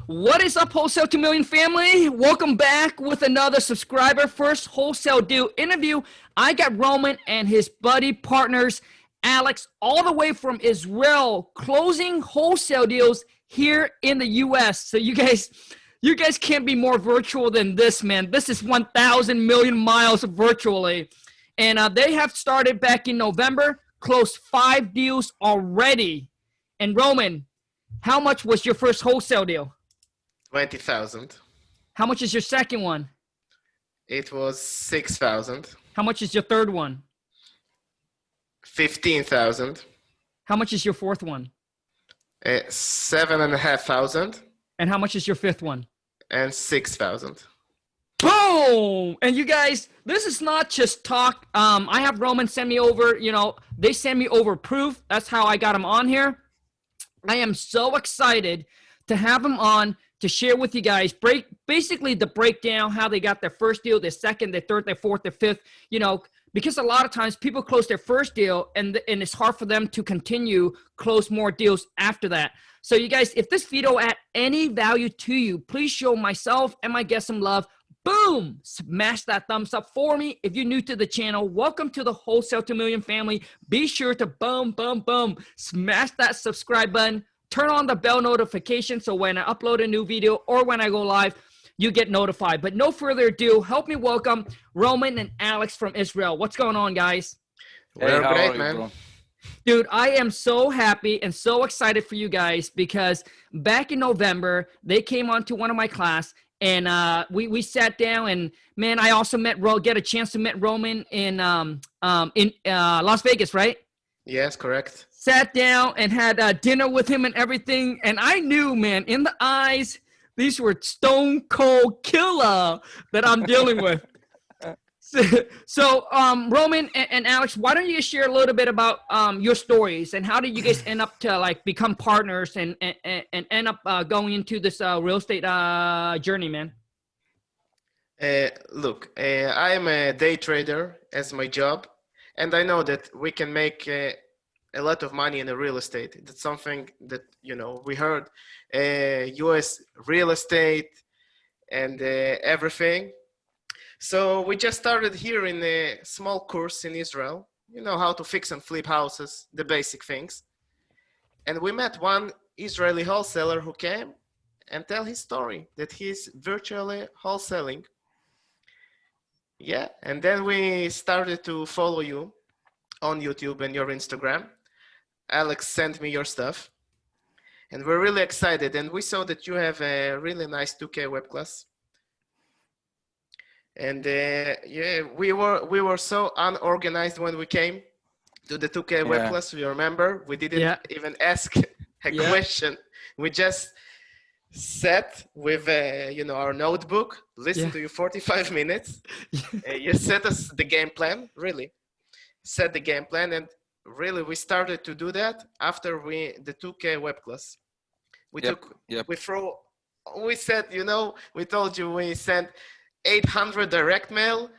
What is up, Wholesale 2 Million family? Welcome back with another subscriber first wholesale deal interview. I got Roman and his buddy partners, Alex, all the way from Israel, closing wholesale deals here in the US. So you guys can't be more virtual than this, man. This is 1,000 million miles virtually. And they have started back in November, closed 5 deals already. And Roman, how much was your first wholesale deal? 20,000. How much is your second one? It was 6,000. How much is your third one? 15,000. How much is your fourth one? 7,500. And how much is your fifth one? And 6,000. Boom! And you guys, this is not just talk. I have Roman send me over, they send me over proof. That's how I got him on here. I am so excited to have him on to share with you guys basically the breakdown, how they got their first deal, their second, their third, their fourth, their fifth, because a lot of times people close their first deal and it's hard for them to continue close more deals after that. So you guys, if this video add any value to you, please show myself and my guests some love. Boom! Smash that thumbs up for me. If you're new to the channel, welcome to the Wholesale 2 Million family. Be sure to boom, smash that subscribe button. Turn on the bell notification so when I upload a new video or when I go live, you get notified. But no further ado, help me welcome Roman and Alex from Israel. What's going on, guys? We're great, man. Dude, I am so happy and so excited for you guys because back in November, they came on to one of my class and we sat down and, man, I also get a chance to meet Roman in Las Vegas, right? Yes, correct. Sat down and had dinner with him and everything. And I knew, man, in the eyes, these were stone cold killer that I'm dealing with. So Roman and Alex, why don't you share a little bit about your stories and how did you guys end up to become partners and end up going into this real estate journey, man? Look, I am a day trader as my job, and I know that we can make a lot of money in the real estate. That's something that, we heard, US real estate and everything. So we just started here in a small course in Israel, how to fix and flip houses, the basic things. And we met one Israeli wholesaler who came and tell his story that he's virtually wholesaling. Yeah, and then we started to follow you on YouTube and your Instagram. Alex sent me your stuff and we're really excited. And we saw that you have a really nice 2K web class. And yeah, we were so unorganized when we came to the 2K web class. You remember? We didn't even ask a question. We just sat with our notebook, listened to you 45 minutes. You set us the game plan, really. Set the game plan, and really we started to do that after the 2K web class. We said, we told you we sent 800 direct mail,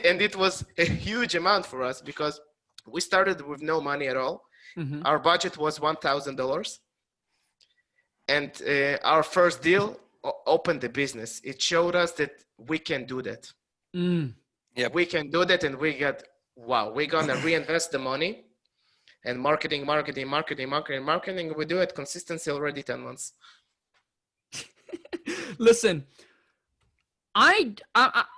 and it was a huge amount for us because we started with no money at all. Mm-hmm. Our budget was $1,000, and our first deal opened the business. It showed us that we can do that. We can do that, and we got, wow, we're gonna reinvest the money and marketing. We do it consistency already 10 months. Listen, I'm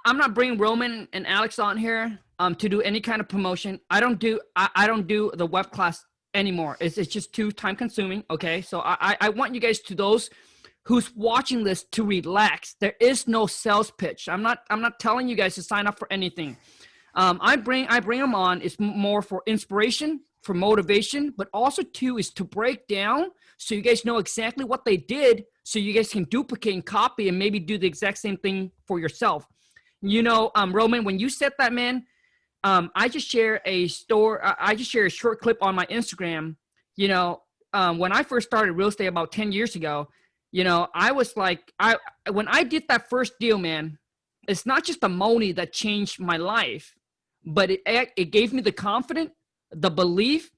not bringing Roman and Alex on here to do any kind of promotion. I don't do the web class anymore. It's just too time consuming. Okay, so I want you guys, to those who's watching this, to relax. There is no sales pitch. I'm not telling you guys to sign up for anything. I bring them on. It's more for inspiration, for motivation, but also too is to break down so you guys know exactly what they did, so you guys can duplicate and copy and maybe do the exact same thing for yourself. Roman, when you said that, man, I just share a short clip on my Instagram. When I first started real estate about 10 years ago, I was like, when I did that first deal, man, it's not just the money that changed my life, but it gave me the confidence, the belief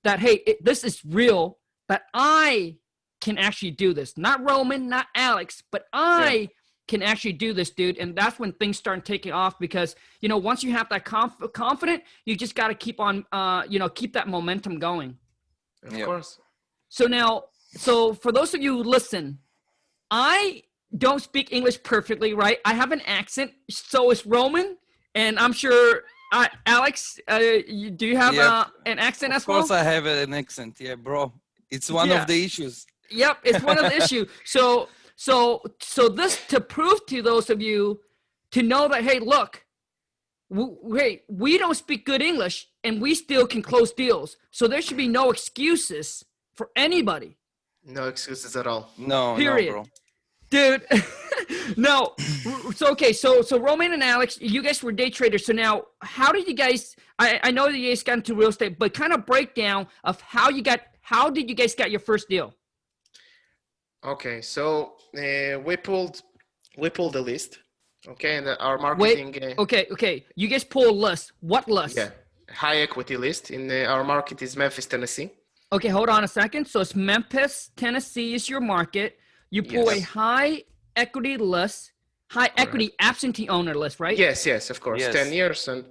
that, hey, this is real, that I can actually do this. Not Roman, not Alex, but I can actually do this, dude. And that's when things start taking off because, you know, once you have that confident, you just got to keep on, you know, keep that momentum going. Of course. So now, so for those of you who listen, I don't speak English perfectly, right? I have an accent. So is Roman. And I'm sure, Alex, do you have an accent as well? Of course I have an accent. Yeah, bro. It's one of the issues. Yep, it's one of the issues. So this to prove to those of you to know that, hey, look, we don't speak good English and we still can close deals. So there should be no excuses for anybody. No excuses at all. No, period. No, bro. Dude, no. So, okay. So Roman and Alex, you guys were day traders. So now how did you guys, I know that you guys got into real estate, but kind of breakdown of how did you guys get your first deal? Okay. So we pulled the list. Okay. And our marketing. Okay. You guys pull a list. What list? Yeah. High equity list in our market is Memphis, Tennessee. Okay. Hold on a second. So it's Memphis, Tennessee is your market. You pull a high equity list, high equity absentee owner list, right? Yes, of course. Yes. 10 years and.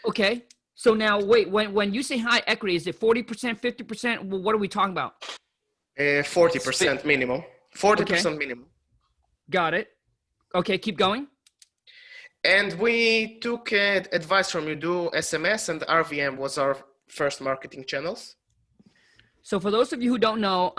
Okay. So now wait, when you say high equity, is it 40%, 50%? What are we talking about? 40% minimum. 40% minimum. Got it. Okay, keep going. And we took advice from you. Do SMS and RVM was our first marketing channels. So for those of you who don't know,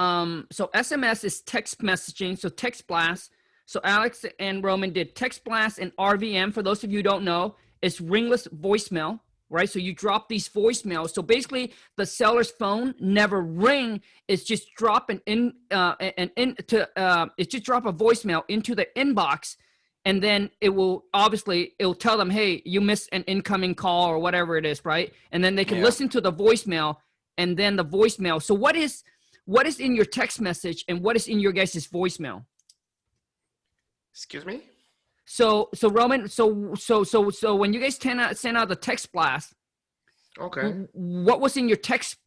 so SMS is text messaging, so text blast. So Alex and Roman did text blast, and RVM, for those of you who don't know, is ringless voicemail, right? So you drop these voicemails. So basically the seller's phone never ring. It's just drop it's just drop a voicemail into the inbox, and then it will tell them, hey, you missed an incoming call or whatever it is, right? And then they can listen to the voicemail. And then the voicemail. So what is in your text message and what is in your guys' voicemail? Excuse me? So Roman, so when you guys send out the text blast, okay, what was in your text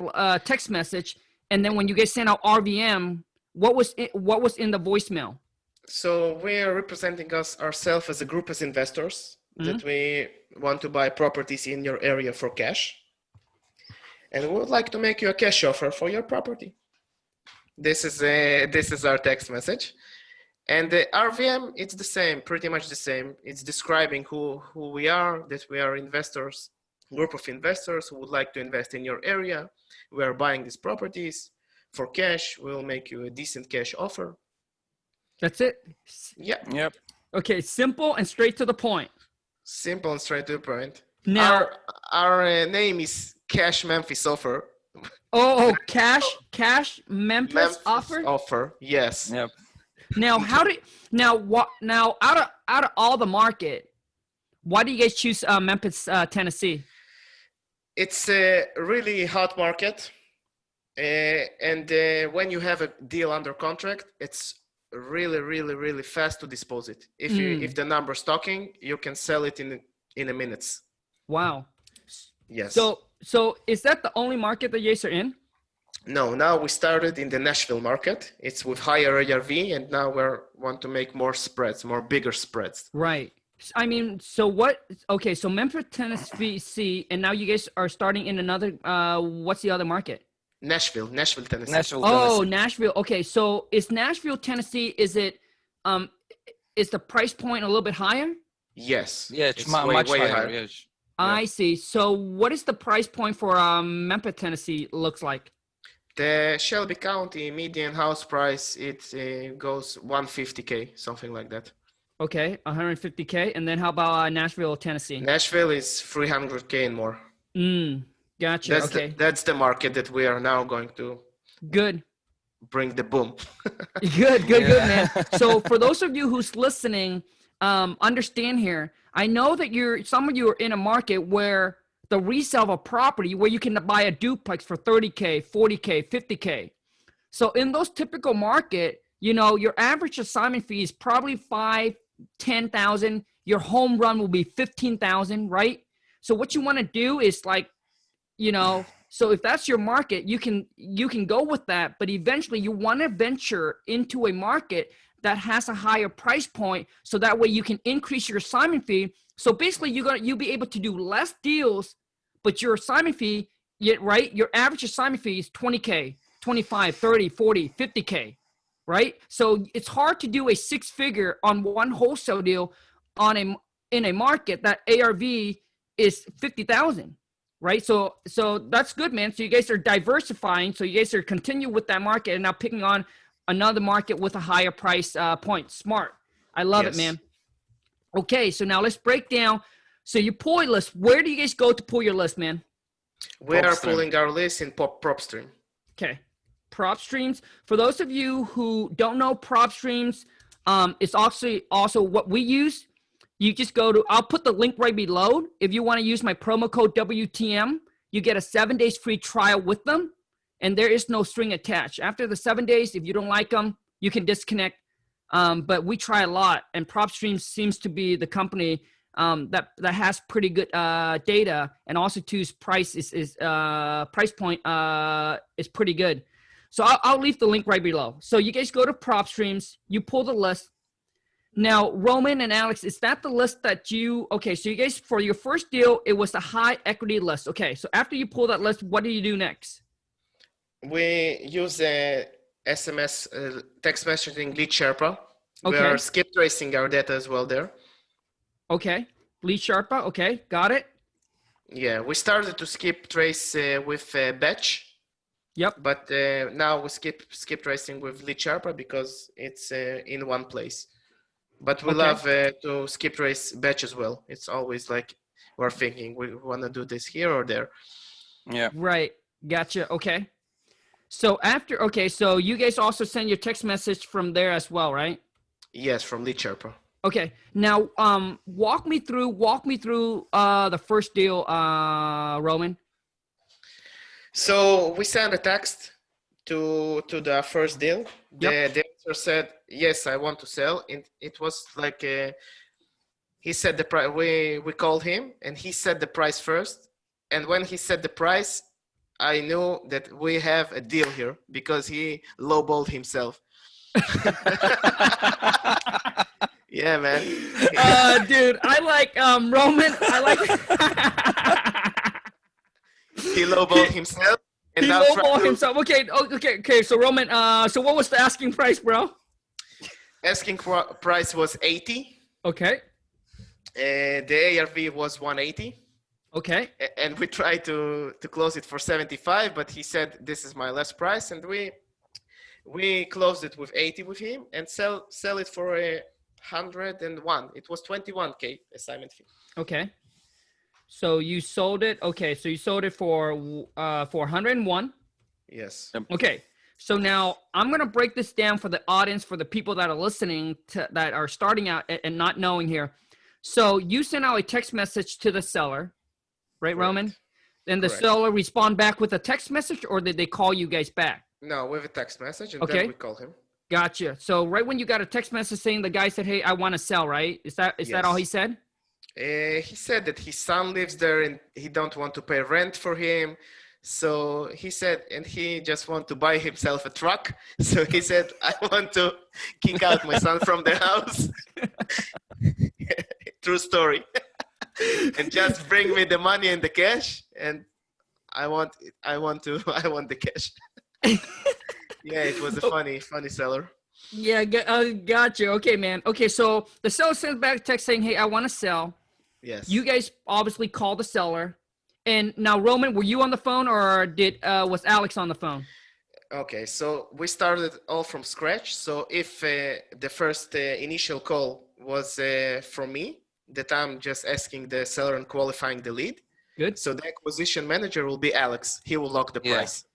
message? And then when you guys send out RVM, what was in the voicemail? So we are representing ourselves as a group as investors that we want to buy properties in your area for cash. And we would like to make you a cash offer for your property. This is our text message. And the RVM, it's the same, pretty much the same. It's describing who we are, that we are investors, group of investors who would like to invest in your area. We are buying these properties for cash. We'll make you a decent cash offer. That's it? Yeah. Yep. Okay, simple and straight to the point. Simple and straight to the point. Now, our name is Cash Memphis Offer. Oh, cash Memphis offer? Offer, yes. Yep. Now, out of all the market, why do you guys choose Memphis, Tennessee? It's a really hot market, and when you have a deal under contract, it's really fast to dispose it. If the number's talking, you can sell it in a minutes. Wow. Yes. So is that the only market that you guys are in? No, now we started in the Nashville market. It's with higher ARV, and now we want to make more bigger spreads. Right. I mean, so what? Okay, so Memphis, Tennessee, and now you guys are starting in another. What's the other market? Nashville, Tennessee. Oh, Nashville. Okay, so is Nashville, Tennessee? Is it? Is the price point a little bit higher? Yes. Yeah, it's much higher. Yes. I see. So what is the price point for Memphis, Tennessee looks like? The Shelby County median house price, it goes $150K, something like that. Okay, $150K. And then how about Nashville, Tennessee? Nashville is $300K and more. Gotcha. That's the market that we are now going to bring the boom. Good, man. So for those of you who's listening, understand here, I know that some of you are in a market where the resale of a property where you can buy a duplex for $30K, $40K, $50K. So in those typical market, your average assignment fee is probably $5,000, $10,000. Your home run will be $15,000, right? So what you want to do is So if that's your market, you can go with that, but eventually you want to venture into a market that has a higher price point, so that way you can increase your assignment fee. So basically you'll be able to do less deals, but your assignment fee, right? Your average assignment fee is 20K, 25, 30, 40, 50K, right? So it's hard to do a 6-figure on one wholesale deal in a market that ARV is 50,000. Right. So that's good, man. So you guys are diversifying. So you guys are continue with that market and now picking on another market with a higher price point. Smart. I love it, man. Okay. So now let's break down. So you pull a list. Where do you guys go to pull your list, man? We are pulling our list in PropStream. Okay. PropStreams. For those of you who don't know PropStreams, it's also what we use. You just go to, I'll put the link right below. If you want to use my promo code WTM, you get a 7 days free trial with them, and there is no string attached. After the 7 days, if you don't like them, you can disconnect. But we try a lot, and PropStream seems to be the company that has pretty good data, and also too's price price point is pretty good. So I'll leave the link right below. So you guys go to PropStreams, you pull the list. Now, Roman and Alex, is that the list that okay, so you guys, for your first deal, it was a high equity list. Okay, so after you pull that list, what do you do next? We use SMS, text messaging lead Sherpa. Okay. We are skip tracing our data as well there. Okay, lead Sherpa, okay, got it. Yeah, we started to skip trace with Batch. Yep. But now we skip tracing with lead Sherpa because it's in one place. But we love to skip trace Batch as well. It's always like we're thinking we want to do this here or there. Yeah. Right. Gotcha. Okay. So so you guys also send your text message from there as well, right? Yes, from lead Sherpa. Okay. Now, walk me through the first deal, Roman. So we sent a text to the first deal. Yep. The answer said, yes, I want to sell. And it was like, he said the price, we called him and he said the price first. And when he said the price, I knew that we have a deal here because he lowballed himself. Yeah, man. Dude, I like Roman. I like he lowballed himself. And he lowballed himself. Okay. So Roman, so what was the asking price, bro? Asking price was 80. Okay. The ARV was 180. Okay. And we tried to close it for 75, but he said this is my last price, and we closed it with 80 with him and sell it for 101. It was 21K assignment fee. Okay. So you sold it. Okay. So you sold it for 101. Yes. Okay. So now I'm going to break this down for the audience, for the people that are listening that are starting out and not knowing here. So you sent out a text message to the seller, right, Correct. Roman? And the Correct. seller respond back with a text message, or did they call you guys back? No, with a text message, and Okay. then we call him. Gotcha. So right when you got a text message saying the guy said, "Hey, I want to sell," right? Is that all he said? He said that his son lives there and he don't want to pay rent for him. So he said, and he just want to buy himself a truck. So he said, I want to kick out my son from the house. True story. And just bring me the money and the cash. And I want the cash. Yeah, it was a funny seller. Yeah, gotcha. Okay, man. Okay, so the seller sends back a text saying, "Hey, I want to sell." Yes. You guys obviously call the seller. And now, Roman, were you on the phone, or was Alex on the phone? Okay, so we started all from scratch. So if the first initial call was from me, that I'm just asking the seller and qualifying the lead. Good. So the acquisition manager will be Alex. He will lock the price.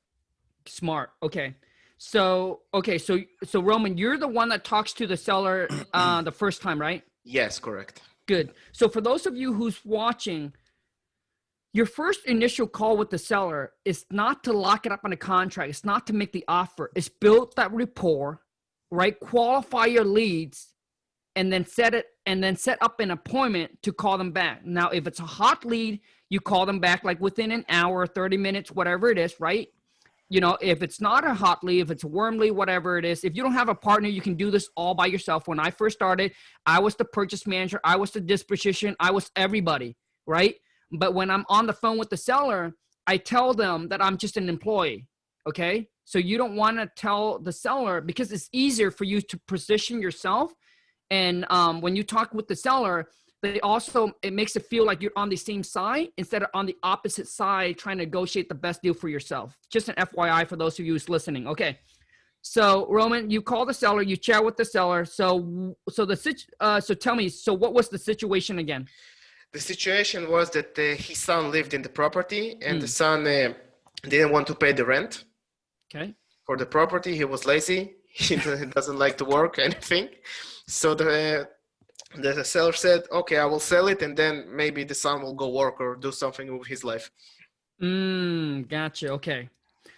Smart. Okay. So Roman, you're the one that talks to the seller the first time, right? Yes, correct. Good. So for those of you who's watching, your first initial call with the seller is not to lock it up on a contract. It's not to make the offer. It's build that rapport, right? Qualify your leads, and then set up an appointment to call them back. Now, if it's a hot lead, You call them back like within an hour, 30 minutes, whatever it is, right? You know, if it's not a hot lead, if it's a warm lead, whatever it is, if you don't have a partner, you can do this all by yourself. When I first started, I was the purchase manager. I was the disposition. I was everybody, right? But when I'm on the phone with the seller, I tell them that I'm just an employee, okay? So you don't want to tell the seller because it's easier for you to position yourself. And when you talk with the seller, they also, it makes it feel like you're on the same side instead of on the opposite side trying to negotiate the best deal for yourself. Just an FYI for those of you who's listening. Okay. So Roman, you call the seller, you chat with the seller. So tell me, so what was the situation again? The situation was that his son lived in the property and the son didn't want to pay the rent. Okay. For the property. He was lazy. He doesn't like to work anything. So the seller said, okay, I will sell it, and then maybe the son will go work or do something with his life. Gotcha. Okay.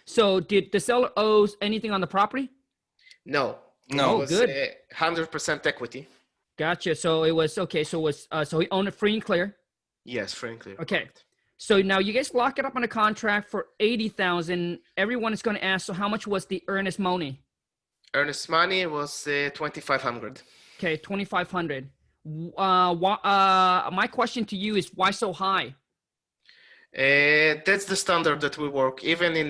So did the seller owes anything on the property? No. No. It was good. 100% equity. Gotcha. So it was, okay. So it was, so he owned it free and clear. Yes, frankly. Okay. Correct. So now you guys lock it up on a contract for $80,000. Everyone is going to ask, so how much was the earnest money? Earnest money was 2,500. Okay. 2,500. My question to you is why so high? That's the standard that we work. Even in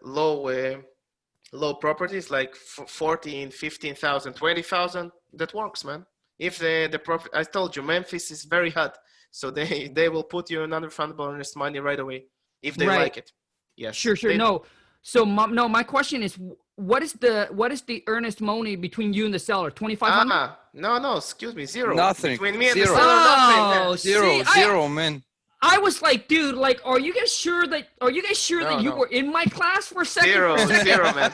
low properties like 14, 15,000, 20,000, that works, man. If the profit, I told you, Memphis is very hot, so they will put you another refundable earnest money right away if they like it. Yes. Sure. No. So my question is, what is the earnest money between you and the seller? 2,500? No, excuse me, zero. Nothing. Between me and Zero. the seller, nothing. Oh, Zero, man. I was like, dude, like, are you guys sure that you were in my class for a second? Zero, man.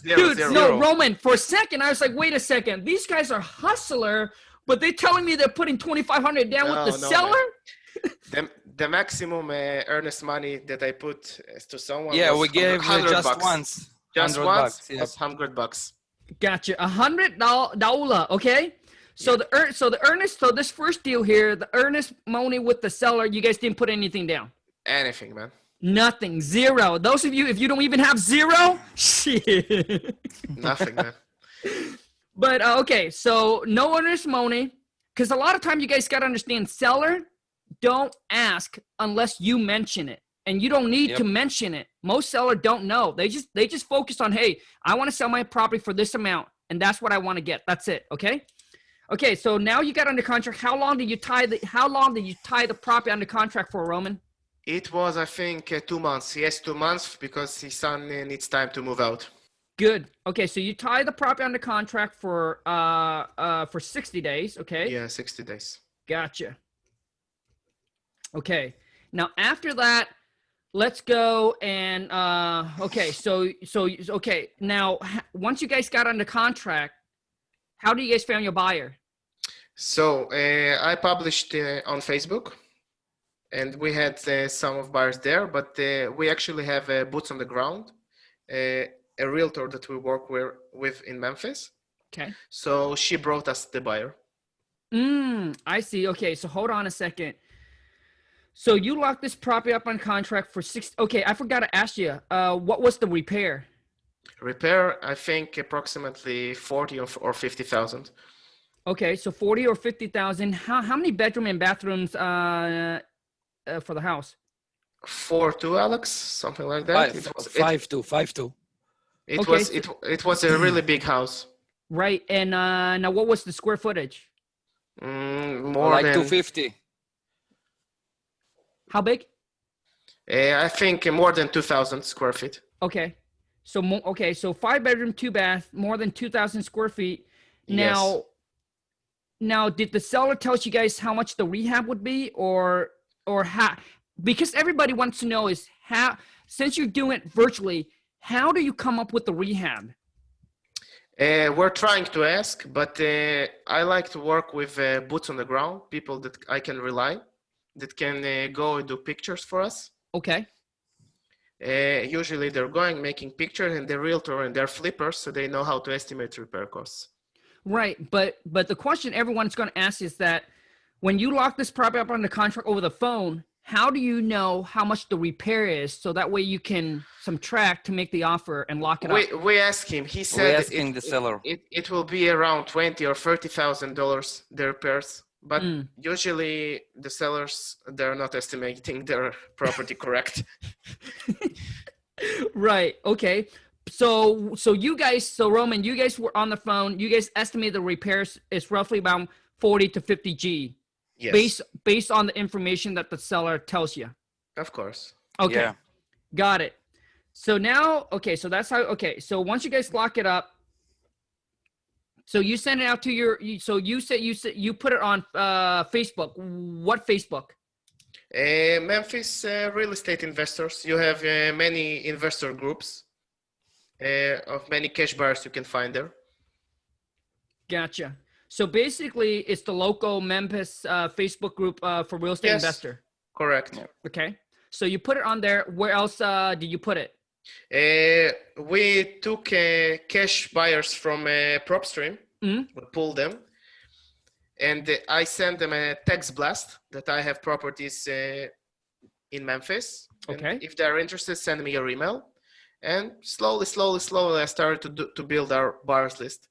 Dude, Zero. no, Roman, for a second, I was like, wait a second. These guys are hustler, but they're telling me they're putting 2,500 down with the seller? The maximum earnest money that I put to someone. Yeah, was we gave just bucks. once. Just $100 once yeah. was $100. Gotcha. $100, okay? So so this first deal here, the earnest money with the seller, you guys didn't put anything down. Anything, man. Nothing. Zero. Those of you, if you don't even have zero, shit. Nothing, man. But okay, so no earnest money, because a lot of time you guys got to understand, seller don't ask unless you mention it, and you don't need to mention it. Most sellers don't know. They just focus on, hey, I want to sell my property for this amount, and that's what I want to get. That's it. Okay. Okay. So now you got under contract. How long did you tie the property under contract for, Roman? It was, I think, 2 months. He has 2 months because his son needs time to move out. Good. Okay, so you tie the property under contract for 60 days. Okay. Yeah, 60 days. Gotcha. Okay. Now after that, let's go and okay. So okay. Now once you guys got under contract, how do you guys found your buyer? So I published on Facebook, and we had some of buyers there, but we actually have boots on the ground, a realtor that we work with in Memphis. Okay. So she brought us the buyer. I see. Okay, so hold on a second. So you locked this property up on contract for 6. Okay, I forgot to ask you. What was the repair? Repair, I think approximately 40 or 50,000. Okay, so 40 or 50,000. How many bedroom and bathrooms for the house? 4-2, Alex, something like that. Five-two. It was a really big house. Right, and now what was the square footage? More like than 250. How big? I think more than 2,000 square feet. Okay, so 5 bedroom, 2 bath, more than 2,000 square feet. Now, did the seller tell you guys how much the rehab would be, or how? Because everybody wants to know is how, since you're doing it virtually, how do you come up with the rehab? We're trying to ask, but I like to work with boots on the ground, people that I can rely, that can go and do pictures for us. Okay. Usually they're going, making pictures, and they're realtor and they're flippers, so they know how to estimate repair costs. Right, but the question everyone's going to ask is that when you lock this property up on the contract over the phone, how do you know how much the repair is? So that way you can subtract to make the offer and lock it up. We asked him. He We said asking the seller. it will be around $20,000 or $30,000 the repairs. But usually the sellers, they're not estimating their property correct. Right. Okay. So Roman, you guys were on the phone. You guys estimate the repairs is roughly about 40 to 50 G. Yes. Based on the information that the seller tells you. Of course. Okay. Yeah. Got it. So now, okay, so that's how, okay. So once you guys lock it up, so you send it out to you put it on Facebook. What Facebook? Memphis real estate investors. You have many investor groups of many cash buyers you can find there. Gotcha. So basically, it's the local Memphis Facebook group for real estate investor. Correct. Okay. So you put it on there. Where else did you put it? We took cash buyers from PropStream. We pulled them. And I sent them a text blast that I have properties in Memphis. Okay. And if they're interested, send me your email. And slowly, I started to build our buyers list.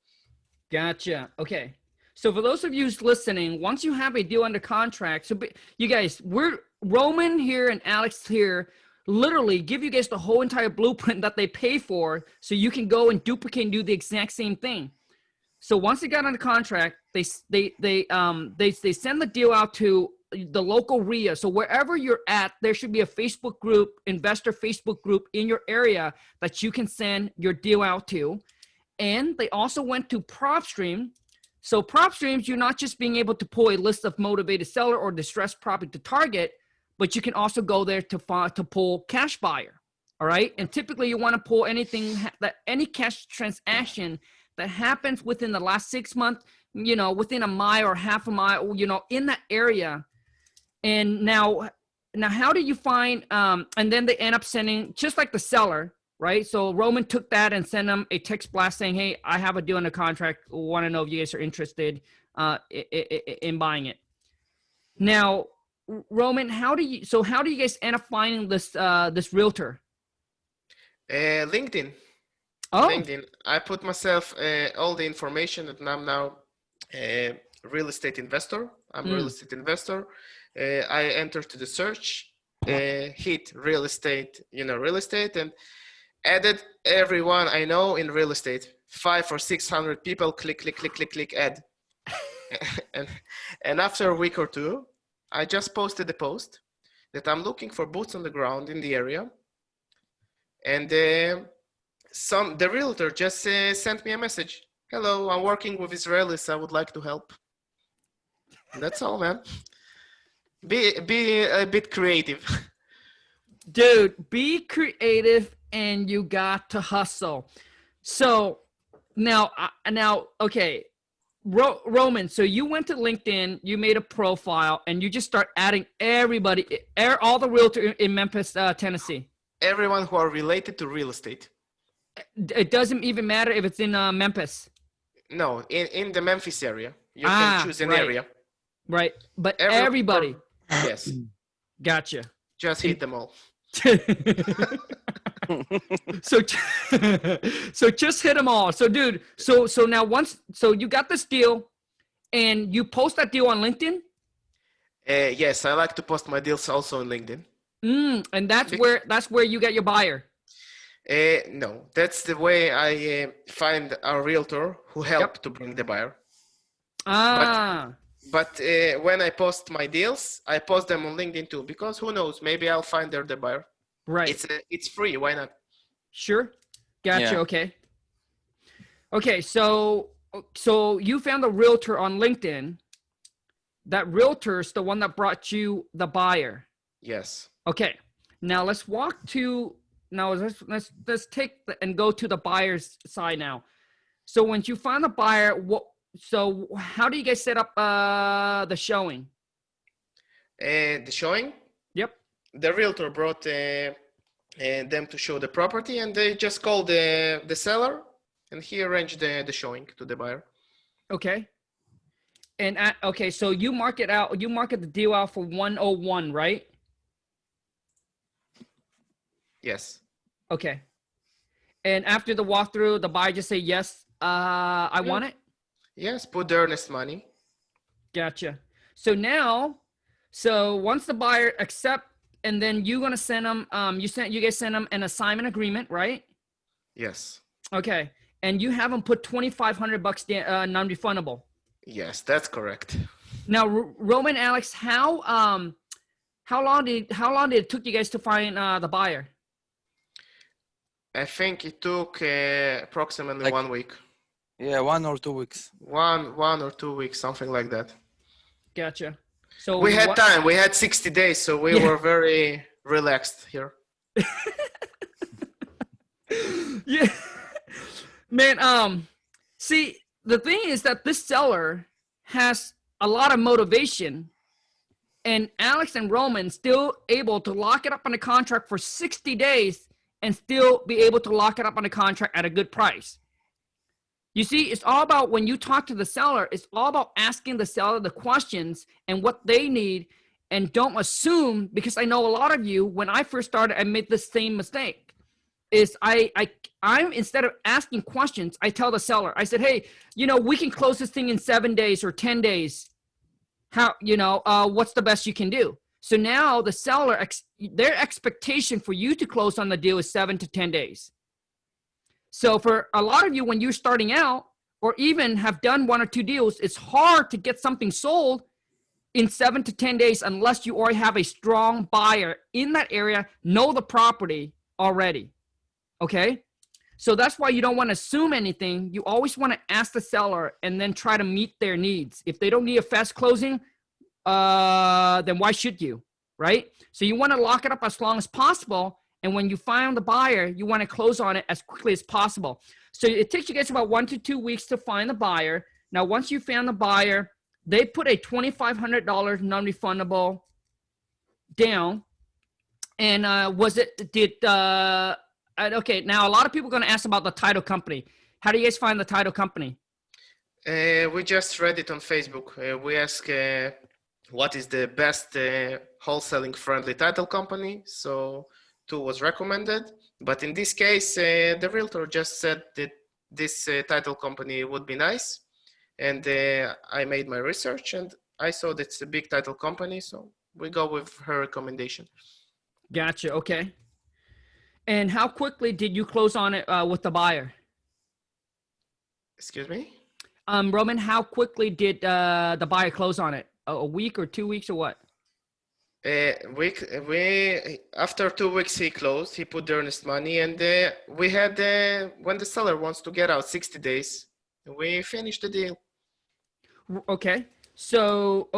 Gotcha. Okay. So for those of you who's listening, once you have a deal under contract, so you guys, we're Roman here and Alex here literally give you guys the whole entire blueprint that they pay for so you can go and duplicate and do the exact same thing. So once they got under contract, they send the deal out to the local RIA. So wherever you're at, there should be a Facebook group, investor Facebook group in your area that you can send your deal out to. And they also went to PropStream. So PropStreams, you're not just being able to pull a list of motivated seller or distressed property to target, but you can also go there to pull cash buyer. All right. And typically you want to pull anything any cash transaction that happens within the last 6 months, within a mile or half a mile, in that area. And now how do you find, and then they end up sending, just like the seller, right? So Roman took that and sent them a text blast saying, hey, I have a deal under contract. Want to know if you guys are interested in buying it. Now, Roman, how do you guys end up finding this realtor? LinkedIn. Oh. LinkedIn. I put myself all the information that I'm now a real estate investor. I'm a real estate investor. I entered to the search, hit real estate, and added everyone I know in real estate. 500 or 600 people, click, add. and after a week or two, I just posted a post that I'm looking for boots on the ground in the area. And the realtor just sent me a message. Hello, I'm working with Israelis. I would like to help. And that's all, man. Be a bit creative. Dude, be creative and you got to hustle. So now, okay. Roman, so you went to LinkedIn, you made a profile, and you just start adding everybody, all the realtors in Memphis, Tennessee. Everyone who are related to real estate. It doesn't even matter if it's in Memphis. No, in the Memphis area. You can choose an area. Right, but everybody. Yes. Gotcha. Just hit them all. so just hit them all. So dude, so now you got this deal and you post that deal on LinkedIn? Yes, I like to post my deals also on LinkedIn. And that's where you get your buyer. No, that's the way I find our realtor who helped to bring the buyer. But when I post my deals, I post them on LinkedIn too, because who knows, maybe I'll find the buyer. Right. It's free. Why not? Sure. Gotcha. Yeah. Okay. So you found a realtor on LinkedIn. That realtor's the one that brought you the buyer. Yes. Okay. Now let's take and go to the buyer's side now. So once you find the buyer, so how do you guys set up the showing? The showing? Yep. The realtor brought them to show the property, and they just called the seller, and he arranged the showing to the buyer. Okay. And so you market the deal out for 101, right? Yes. Okay. And after the walkthrough, the buyer just say, yes, I want it? Yes, put the earnest money. Gotcha. So now, so once the buyer accept, and then you're gonna send them, you guys send them an assignment agreement, right? Yes. Okay. And you have them put $2,500 non-refundable. Yes, that's correct. Now, Roman, Alex, how long did it took you guys to find the buyer? I think it took approximately Like- 1 week. Yeah, 1 or 2 weeks. One or 2 weeks, something like that. Gotcha. So We had time. We had 60 days, so we were very relaxed here. Yeah. Man, see, the thing is that this seller has a lot of motivation, and Alex and Roman still able to lock it up on a contract for 60 days and still be able to lock it up on a contract at a good price. You see, it's all about when you talk to the seller, it's all about asking the seller the questions and what they need, and don't assume, because I know a lot of you, when I first started, I made the same mistake. Is I'm instead of asking questions, I tell the seller, I said, hey, we can close this thing in 7 days or 10 days. How, what's the best you can do? So now the seller, their expectation for you to close on the deal is 7 to 10 days. So for a lot of you, when you're starting out or even have done 1 or 2 deals, it's hard to get something sold in 7 to 10 days unless you already have a strong buyer in that area, know the property already. Okay? So that's why you don't want to assume anything. You always want to ask the seller and then try to meet their needs. If they don't need a fast closing, then why should you? Right? So you want to lock it up as long as possible. And when you find the buyer, you want to close on it as quickly as possible. So it takes you guys about 1 to 2 weeks to find the buyer. Now, once you found the buyer, they put a $2,500 non-refundable down. And okay, now a lot of people are going to ask about the title company. How do you guys find the title company? We just read it on Facebook. We asked what is the best wholesaling friendly title company. So 2 was recommended. But in this case, the realtor just said that this title company would be nice. And I made my research and I saw that it's a big title company. So we go with her recommendation. Gotcha. Okay. And how quickly did you close on it with the buyer? Excuse me? Roman, how quickly did the buyer close on it? A week or 2 weeks or what? After 2 weeks he closed. He put the earnest money, and we had when the seller wants to get out 60 days, we finished the deal. Okay. So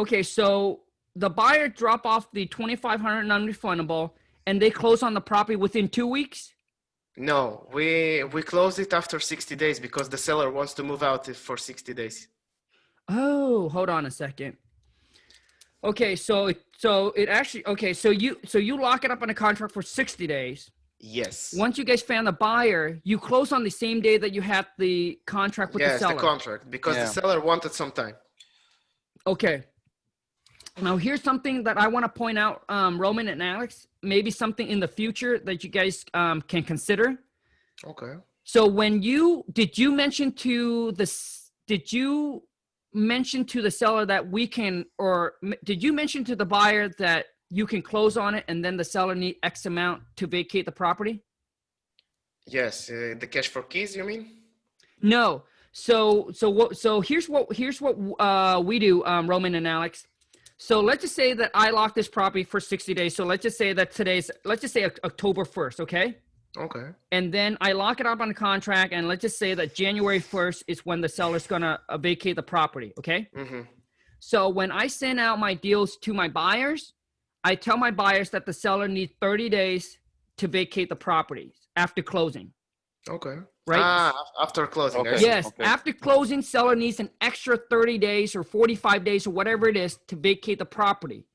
the buyer drop off the $2,500 non-refundable, and they close on the property within 2 weeks? No, we closed it after 60 days because the seller wants to move out for 60 days. Oh, hold on a second. Okay, so it actually, okay, so you lock it up on a contract for 60 days. Yes. Once you guys found the buyer, you close on the same day that you had the contract with the seller. Yes, the contract, because the seller wanted some time. Okay. Now here's something that I want to point out, Roman and Alex, maybe something in the future that you guys can consider. Okay. So did you mention to the seller that we can, or did you mention to the buyer that you can close on it and then the seller need X amount to vacate the property? Yes, the cash for keys, you mean? No. So here's what we do, Roman and Alex. So let's just say that I lock this property for 60 days. So let's just say that let's just say October 1st, okay? Okay. And then I lock it up on the contract, and let's just say that January 1st is when the seller's gonna vacate the property, okay? Mm-hmm. So when I send out my deals to my buyers, I tell my buyers that the seller needs 30 days to vacate the property after closing. Okay. Right? After closing. Okay. Yes, Okay. after closing, seller needs an extra 30 days or 45 days or whatever it is to vacate the property.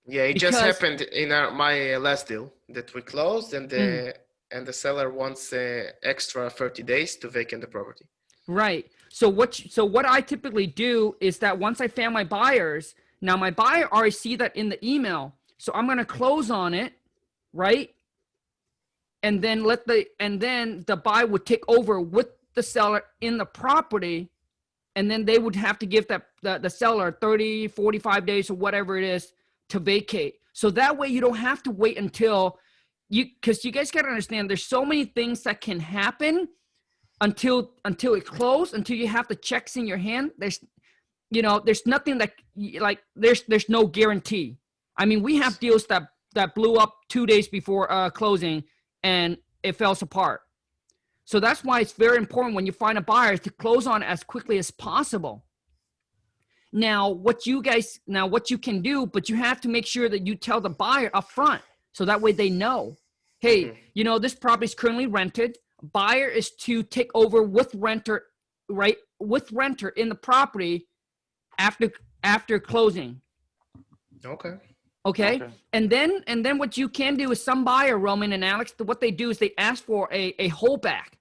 Yeah, it just happened in my last deal that we closed, and the seller wants extra 30 days to vacate the property. Right. So what I typically do is that once I found my buyers, now my buyer already see that in the email. So I'm going to close on it, right? and then the buyer would take over with the seller in the property, and then they would have to give the seller 30, 45 days or whatever it is to vacate. So that way you don't have to wait until because you guys got to understand there's so many things that can happen until it closed, until you have the checks in your hand. There's nothing that like there's no guarantee. I mean, we have deals that blew up 2 days before closing and it fell apart. So that's why it's very important when you find a buyer to close on as quickly as possible. Now, what you can do, but you have to make sure that you tell the buyer up front. So that way they know, hey, this property is currently rented. Buyer is to take over with renter, right? With renter in the property after closing. Okay. And then what you can do is some buyer, Roman and Alex, what they do is they ask for a holdback.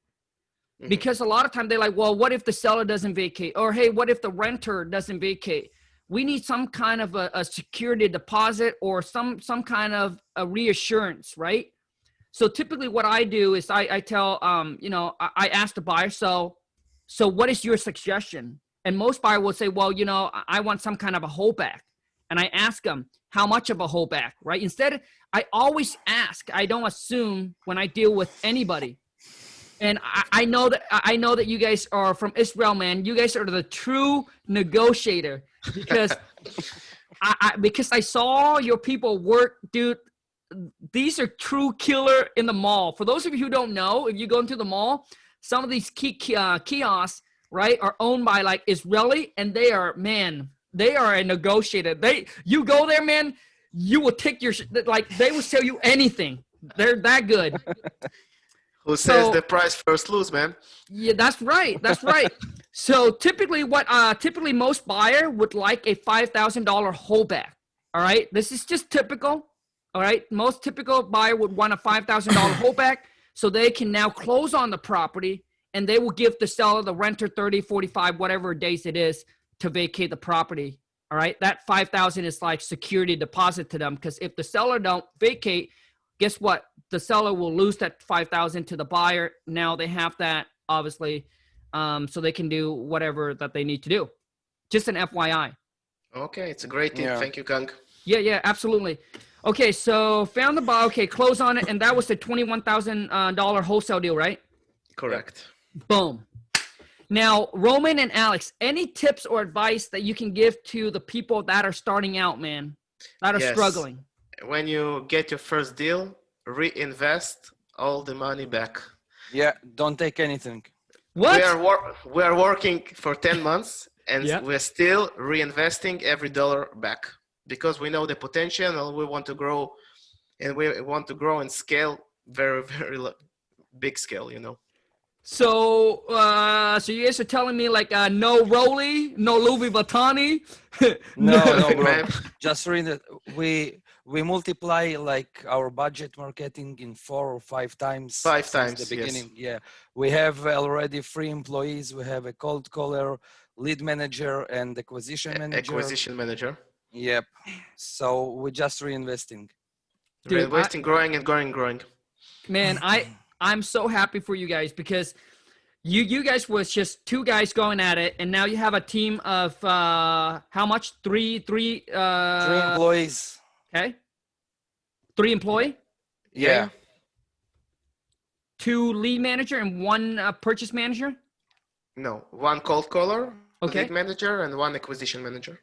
Because a lot of time they're like, well, what if the seller doesn't vacate? Or, hey, what if the renter doesn't vacate? We need some kind of a security deposit or some kind of a reassurance, right? So typically what I do is I tell, I ask the buyer, so what is your suggestion? And most buyers will say, well, I want some kind of a holdback. And I ask them, how much of a holdback, right? Instead, I always ask. I don't assume when I deal with anybody. And I know that you guys are from Isreal, man. You guys are the true negotiator because because I saw your people work, dude. These are true killer in the mall. For those of you who don't know, if you go into the mall, some of these kiosks, right, are owned by like Israeli, and they are a negotiator. You go there, man, you will take they will sell you anything. They're that good. Who says the price first lose, man? Yeah, that's right. That's right. So typically most buyer would like a $5,000 holdback. All right. This is just typical. All right. Most typical buyer would want a $5,000 holdback so they can now close on the property and they will give the seller, the renter 30, 45, whatever days it is to vacate the property. All right. That 5,000 is like security deposit to them because if the seller don't vacate, guess what? The seller will lose that 5,000 to the buyer. Now they have that obviously, so they can do whatever that they need to do. Just an FYI. Okay, it's a great tip. Yeah. Thank you, Khang. Yeah, absolutely. Okay, so found the buyer. Okay, close on it, and that was the $21,000 wholesale deal, right? Correct. Boom. Now, Roman and Alex, any tips or advice that you can give to the people that are starting out, man, that are struggling? When you get your first deal, reinvest all the money back. Yeah, don't take anything. What? We are working for 10 months and we're still reinvesting every dollar back because we know the potential and we want to grow and scale very, very big scale, So, so you guys are telling me like no Rolly, no Louis Vuittoni? No, bro. Just read it. We multiply like our budget marketing in 4 or 5 times. 5 since times, the beginning. Yes. Yeah, we have already 3 employees. We have a cold caller, lead manager, and acquisition manager. Yep. So we're just reinvesting. Dude, reinvesting, growing and growing. Man, I'm so happy for you guys because you guys was just 2 guys going at it, and now you have a team of how much? 3 employees. Okay. 3 employee? Yeah. 2 lead manager and 1 purchase manager? No, 1 cold caller, okay. Lead manager, and 1 acquisition manager.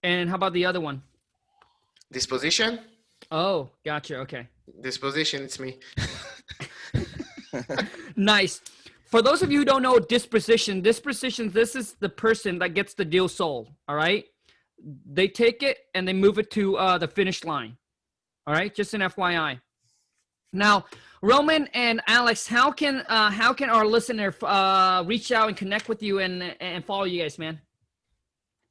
And how about the other one? Disposition? Oh, gotcha. Okay. Disposition, it's me. Nice. For those of you who don't know disposition, this is the person that gets the deal sold. All right. They take it and they move it to the finish line. All right. Just an FYI. Now, Roman and Alex, how can our listener reach out and connect with you and follow you guys, man?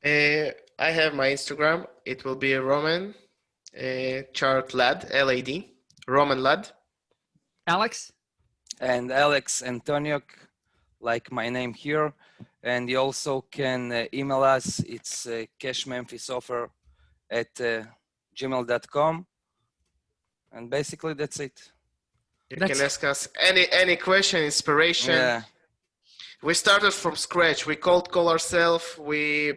I have my Instagram. It will be Roman chart lad, LAD, Roman lad. Alex? And Alex Antoniuk, like my name here. And you also can email us. It's cashmemphisoffer@gmail.com. And basically that's it. You can ask us any question, inspiration. Yeah. We started from scratch. We cold call ourselves. We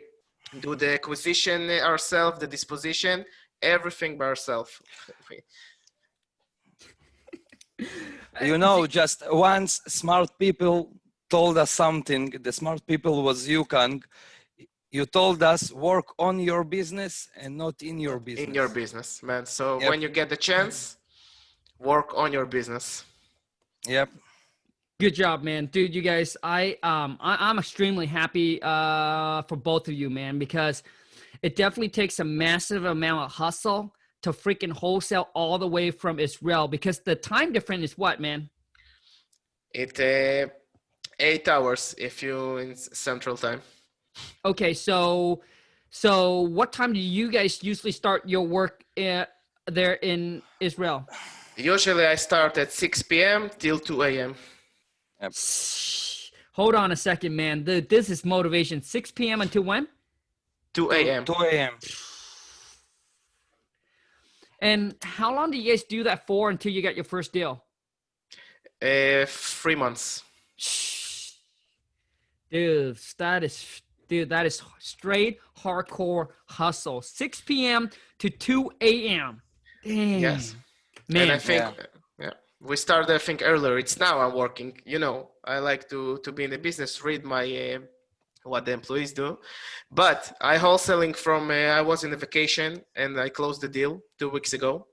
do the acquisition ourselves, the disposition, everything by ourselves. You know, just once smart people told us something. The smart people was you, Khang. You told us work on your business and not in your business. In your business, man. So when you get the chance, work on your business. Yep. Good job, man. Dude, you guys, I'm extremely happy for both of you, man, because it definitely takes a massive amount of hustle to freaking wholesale all the way from Isreal, because the time difference is what, man? It 8 hours if you in Central Time. Okay, so what time do you guys usually start your work there in Isreal? Usually I start at 6 p.m. till 2 a.m. Yep. Hold on a second, man. This is motivation. 6 p.m. until when? 2 a.m. 2 a.m. And how long do you guys do that for until you get your first deal? 3 months. Dude, that is straight hardcore hustle. 6 p.m. to 2 a.m. Damn. Yes. Man. And I think we started, I think, earlier. It's now I'm working. You know, I like to be in the business, read my what the employees do. But I wholesaling from, I was in a vacation and I closed the deal 2 weeks ago.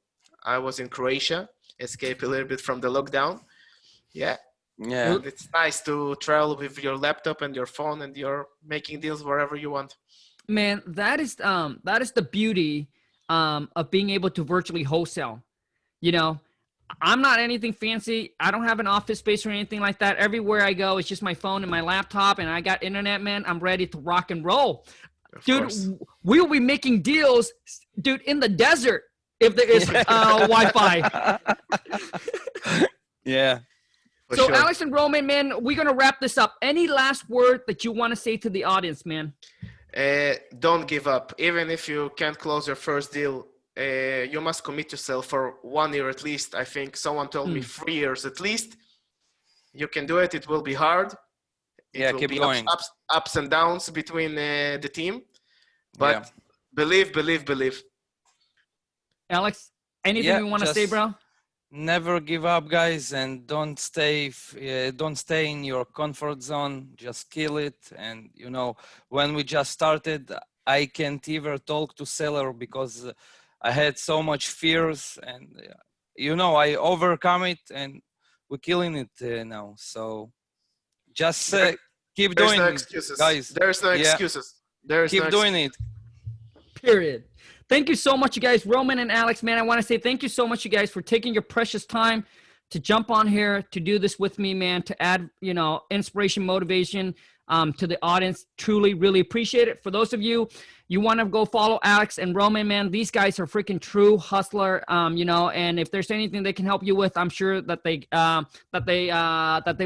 I was in Croatia, escape a little bit from the lockdown. Yeah. Yeah. And it's nice to travel with your laptop and your phone and you're making deals wherever you want. Man, that is the beauty of being able to virtually wholesale. You know, I'm not anything fancy. I don't have an office space or anything like that. Everywhere I go, it's just my phone and my laptop, and I got internet, man. I'm ready to rock and roll. Dude, we'll be making deals, dude, in the desert if there is Wi-Fi. Yeah. So sure. Alex and Roman, man, we're going to wrap this up. Any last word that you want to say to the audience, man? Don't give up. Even if you can't close your first deal, you must commit yourself for 1 year at least. I think someone told me 3 years at least. You can do it. It will be hard. It will keep be going. Ups and downs between the team. But believe. Alex, anything you want to say, bro? Never give up, guys, and don't stay in your comfort zone. Just kill it. And you know, when we just started, I can't even talk to seller because I had so much fears, and you know, I overcome it, and we're killing it now. So just keep doing it, guys. There's no excuses. Keep doing it. Period. Thank you so much, you guys. Roman and Alex, man, I want to say thank you so much, you guys, for taking your precious time to jump on here, to do this with me, man, to add, you know, inspiration, motivation to the audience. Truly, really appreciate it. For those of you want to go follow Alex and Roman, man, these guys are freaking true hustler, you know, and if there's anything they can help you with, I'm sure that they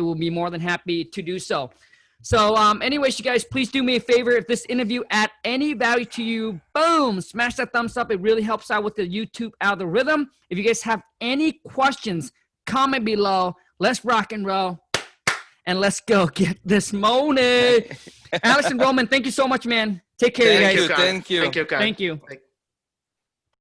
will be more than happy to do so. So anyways, you guys, please do me a favor. If this interview add any value to you, boom, smash that thumbs up. It really helps out with the YouTube algorithm. If you guys have any questions, comment below. Let's rock and roll. And let's go get this money. Alex and Roman, thank you so much, man. Take care, you guys. Thank you. Thank you.